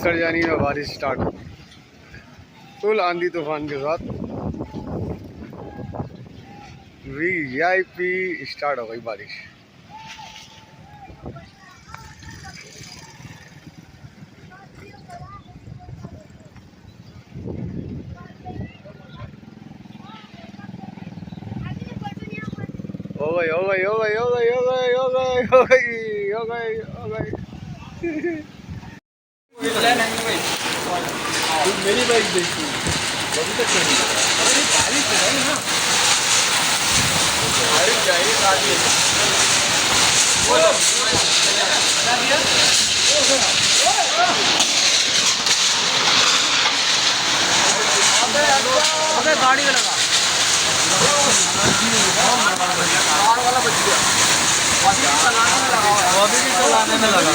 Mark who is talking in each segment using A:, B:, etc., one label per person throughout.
A: सरजानी में बारिश start, full आंधी तूफान के साथ वीआईपी स्टार्ट हो गई बारिश। हो गई हो गई हो गई हो गई हो गई हो गई हो गई हो गई हो गई।
B: मेरी बाइक देखी अभी तक नहीं अरे बारिश है ना, बारिश जाएगी आगे बोलो अबे गाड़ी में लगा कार वाला बच गया, अभी भी चलाने में लगा।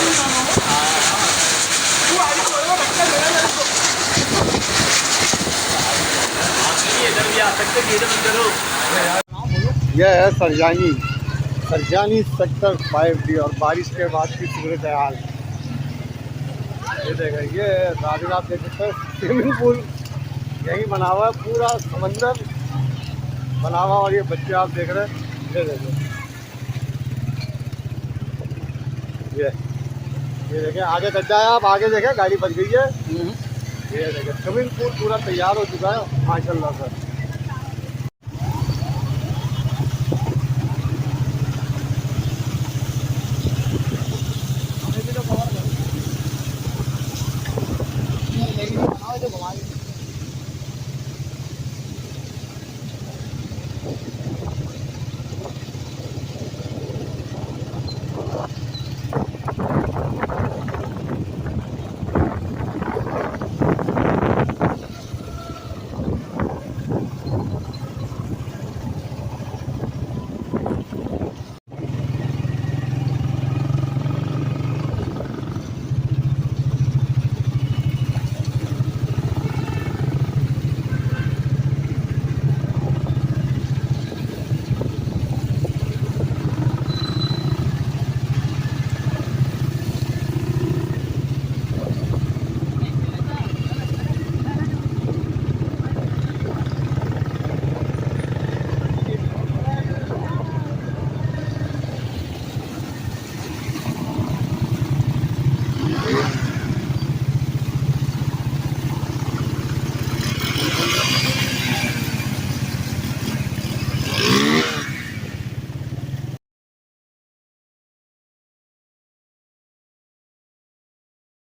A: यह है सरजानी सेक्टर 5D और बारिश के बाद की सूरत हाल। ये देखें, ये रात आप देख सकते हैं स्विमिंग पूल यही बना हुआ है, पूरा समंदर बना हुआ। और ये बच्चे आप देख रहे हैं, ये देखें, ये देखें आगे चल जाए आप, आगे देखें गाड़ी बच गई है। ये देखें स्विमिंग पूल पूरा तैयार हो चुका है माशाल्लाह से।